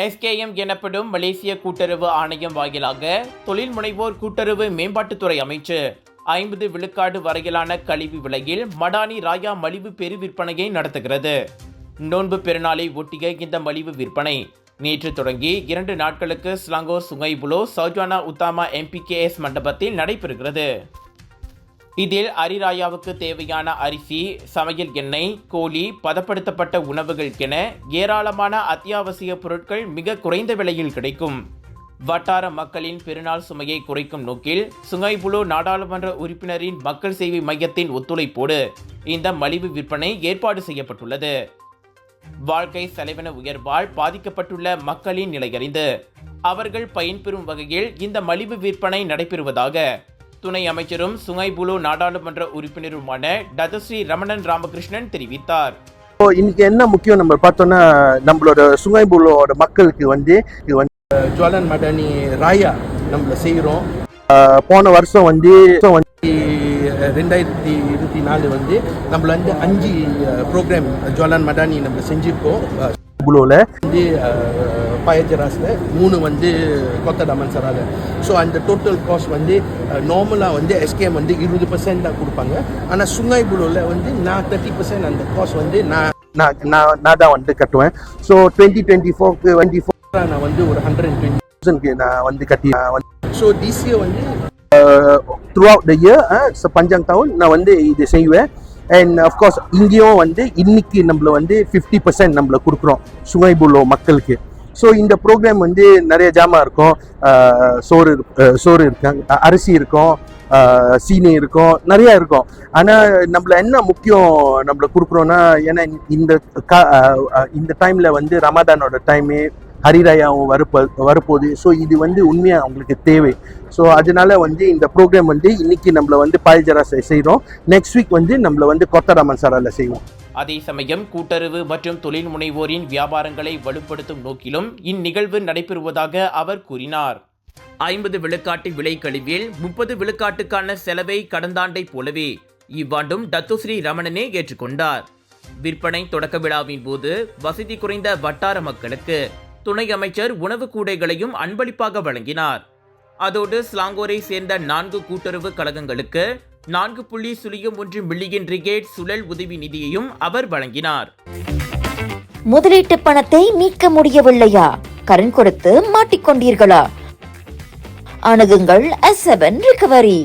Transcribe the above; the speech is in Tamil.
SKM எனப்படும் மலேசிய கூட்டுறவு ஆணையம் வாயிலாக தொழில் முனைவோர் கூட்டுறவு மேம்பாட்டுத்துறை அமைச்சு 50 விழுக்காடு வரையிலான கழிவு விலையில் மடானி ராயா மலிவு பெரு விற்பனையை நடத்துகிறது. நோன்பு பெருநாளை ஒட்டிய இந்த மலிவு விற்பனை நேற்று தொடங்கி 2 நாட்களுக்கு Selangor Sungai Buloh Saujana Utama MPKS மண்டபத்தில் நடைபெறுகிறது. இதில் அரிராயாவுக்கு தேவையான அரிசி, சமையல் எண்ணெய், கோழி, பதப்படுத்தப்பட்ட உணவுகள் என ஏராளமான அத்தியாவசிய பொருட்கள் மிக குறைந்த விலையில் கிடைக்கும். வட்டார மக்களின் பெருநாள் சுமையை குறைக்கும் நோக்கில் சுங்கைபுலோ நாடாளுமன்ற உறுப்பினரின் மக்கள் சேவை மையத்தின் ஒத்துழைப்போடு இந்த மலிவு விற்பனை ஏற்பாடு செய்யப்பட்டுள்ளது. வாழ்க்கை செலவின உயர்வால் பாதிக்கப்பட்டுள்ள மக்களின் நிலையறிந்து அவர்கள் பயன்பெறும் வகையில் இந்த மலிவு விற்பனை நடைபெறுவதாக துணை அமைச்சரும் சுங்கைபுலோ நாடாளுமன்ற உறுப்பினருமான டதஸ்ரீ ரமணன் ராமகிருஷ்ணன் தெரிவித்தார். இன்னைக்கு என்ன முக்கியம் நம்ம பார்த்தோம்னா, நம்மளோட சுங்கைபுலோட மக்களுக்கு வந்து ஜுவாலன் மடானி ராயா நம்மள செய்கிறோம். போன வருஷம் வந்து 2024 வந்து நம்மள வந்து 5 ப்ரோக்ராம் ஜுவாலன் மடானி நம்ம செஞ்சிருக்கோம். புலோல வந்து பயஜராஸில் 3 வந்து கொத்த டமன்சரால. ஸோ அந்த டோட்டல் காஸ்ட் வந்து நார்மலாக வந்து SKM வந்து 20% தான் கொடுப்பாங்க. ஆனால் சுங்கை புலோவில் வந்து நான் 30% அந்த காஸ்ட் வந்து நான் தான் வந்து கட்டுவேன். ஸோ 2024 நான் வந்து ஒரு 120,000 நான் வந்து கட்டி. ஸோ திஸ் இயர் வந்து த்ரூ அவுட் த இயர் பஞ்சாங் டவுன் நான் வந்து இது செய்வேன். அண்ட் அஃப்கோர்ஸ் இங்கேயும் வந்து இன்னைக்கு நம்மள வந்து 50% நம்மள கொடுக்குறோம் சுங்கைபுலோ மக்களுக்கு. ஸோ இந்த ப்ரோக்ராம் வந்து நிறைய ஜாமான் இருக்கும். சோறு இருக்காங்க, அரிசி இருக்கும், சீனி இருக்கும், நிறையா இருக்கும். ஆனால் நம்மள என்ன முக்கியம் நம்மள கொடுக்குறோன்னா, ஏன்னா இந்த டைமில் வந்து ரமதானோட டைமு, ஹரிராயாவும் வரப்போகுது. ஸோ இது வந்து உண்மையாக அவங்களுக்கு தேவை. ஸோ அதனால வந்து இந்த ப்ரோக்ராம் வந்து இன்னைக்கு நம்மள வந்து பால்ஜரா செய்கிறோம். நெக்ஸ்ட் வீக் வந்து நம்மள வந்து கொத்தராமன் சரால செய்வோம். அதே சமயம் கூட்டுறவு மற்றும் தொழில் முனைவோரின் வியாபாரங்களை வலுப்படுத்தும் நோக்கிலும் இந்நிகழ்வு நடைபெறுவதாக அவர் கூறினார். 50 விழுக்காட்டு விலை கழிவில் 30 விழுக்காட்டுக்கான செலவை கடந்த ஆண்டை போலவே இவ்வாண்டும் டத்துஸ்ரீ ரமணனே ஏற்றுக்கொண்டார். விற்பனை தொடக்க விழாவின் போது வசதி குறைந்த வட்டார மக்களுக்கு துணை அமைச்சர் உணவு கூடைகளையும் அன்பளிப்பாக வழங்கினார். அதோடு ஸ்லாங்கோரை சேர்ந்த 4 கூட்டுறவு கழகங்களுக்கு 4.01 மில்லியன் ரிகேட் சுழல் உதவி நிதியையும் அவர் வழங்கினார். முதலீட்டு பணத்தை மீட்க முடியவில்லையா? கடன் கொடுத்து மாட்டிக்கொண்டீர்களா? அணுகுங்கள் S7 ரிகவரி.